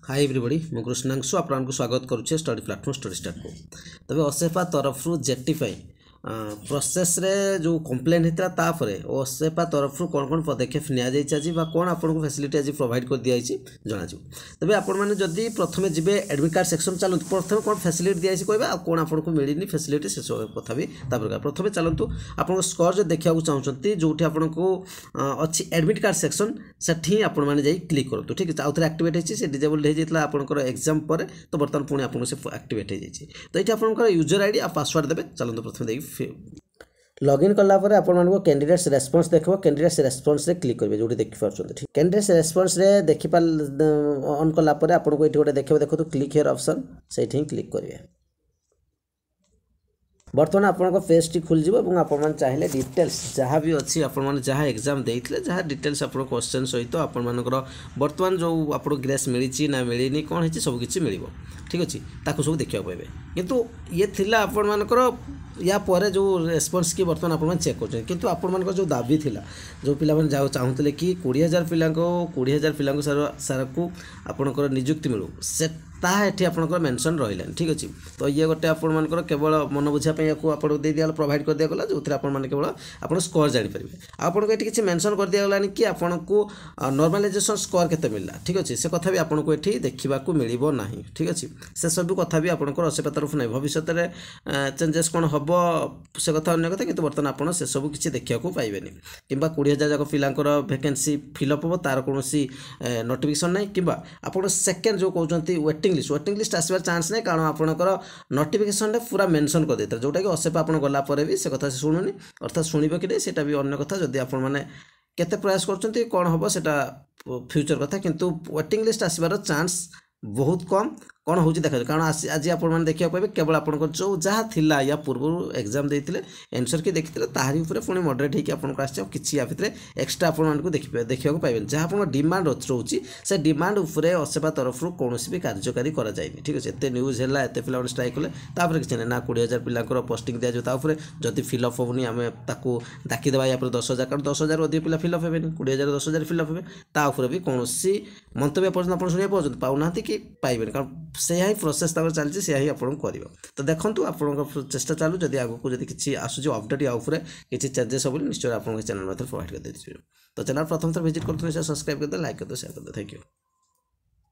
Hi everybody मु कृष्णांशु आपको स्वागत करुच्छे स्टडी प्लाटफॉर्म स्टडी स्टार्ट को तबे ओसेफा तरफ जेटी प्रोसेस रे जो कंप्लेन होता तापर ओसेफा तरफ कौन कौन पदक्षेप नि कौन आपको फैसिलिटी आज प्रोवाइड कर दिखाई जना तबे आपने प्रथम जी एडमिट कार्ड सेक्शन चलते प्रथम कौन फैसिलिटी दिखाई कह कौन आपको मिलनी फैसिलिटी से सब कथा भी प्रथम चलतु आप स्कोर जो देखा चाहते जो आपको अच्छी एडमिट कार्ड सेक्शन से आपने क्लिक करूँ ठीक है आउ थे एक्टिवेट होती डिजेबल्ड होता आपंकर एग्जाम पर तो बर्तमान पुणी आपको से एक्टिवेट हो जाए तो ये आपंकर यूजर आईडी आ पासवर्ड देते चलते प्रथम देखिए लॉगिन कलापर आपको कैंडिडेट्स रेस्पॉन्स देखो कैंडिडेट्स रेस्पॉन्स रे क्लिक करेंगे जो देखिए ठीक कैंडिडेट्स रेस्पॉन्स रे देखिपा ऑन कलापर आपको ये गोटे देखो देखो तो क्लिक हियर ऑप्शन से क्लिक करेंगे बर्तमान आपन पेज टी खुल जीवो और आपन चाहिए डिटेल्स जहाँ भी अच्छी आपन जहाँ एग्जाम देते जहाँ डिटेल्स आप क्वेश्चन सहित आपन बर्तमान जो आपको ग्रेस मिली ना मिलनी कौन है सबकि मिल ठीक अच्छे ताकू सब देखा पाए किंतु ये थिला आपण मानकर या पर जो रेस्पॉन्स की बर्तमान आप चेक कर किंतु आपण जो दाबी थिला जो पिला चाहूले कि 20,000 पिला 20,000 पिला सारा को आपणकर नियुक्ति मिलू से ताठी आपंकर मेनसन रहा ठीक अच्छे तो ये गोटे आपर केवल मन बुझापी आप दिया प्रोवाइड कर दिगला जो आपने केवल आप स्कोर जापर आपको ये किसी मेनसन कर दिगला कि आपको नॉर्मलाइजेशन स्कोर केते मिलला ठीक अच्छे से कथा भी आपको ये देखा मिलना ना ठीक अच्छे से सब कथा भी आपंकर ओसेफा तरफ नहीं भविष्य में चेंजेस कौन हम से कथा अन्य कथा कि बर्तमान आप से सब किसी देखा पाइबे कि 20,000 जाक पिलांकर वैकेंसी फिलअप हो तार कौन नोटिफिकेशन ना कि आप सेकेंड जो कहते वेटिंग लिस्ट आसबार चान्स नहीं कारण आपंकर नोटिफिकेशन पूरा मेंशन कर देता जोटा कि ओसेफा आप गलापर भी से कथा से शुणुनि अर्थात शुणव कि नहीं भी अन्य कथा जदि आपने केते प्रयास कर कौन हम से फ्यूचर कथा किंतु वेटिंग लिस्ट आसबार चान्स बहुत कम कौन हो देखा कारण आज आप देखा पाए केवल आप जो जहाँ थिला या पूर्व एग्जाम देते एनसर की देखते तारी पुणी मडरेट होकर आपको आस किसी या भितर एक्सट्रा आपको देखा पाए जहाँ आप डिमांड रोचे से डिमांड उपरे ओसेफा तरफ कौन भी कार्यकारी कराए ठीक अच्छे एत न्यूज है एत पिला स्ट्राइक कले तापर कि ना 20,000 पिला पोस्टिंग दि जाए जदि फिलअप होनी आम डाकीदेवा या 10,000 कारण 10,000 अधिक पिला फिलअप हे 20,000 10,000 फिलअप हे तापर भी कौन मंतव्य पर्यटन आप शुणा पाँच पाऊना कि पाइबे कारण से ही प्रोसेस चलती से ही आपको कर तो देखो आप चेष्टा चालू जब आगू जब किसी आसूँ अपडेट या किसी चेंजेस हो निश्चय आप चैनल प्रोवाइड कर दे तो चैनल प्रथम थर विजिट करते सब्सक्राइब कर दे लाइक कर दे शेयर कर दे थैंक यू।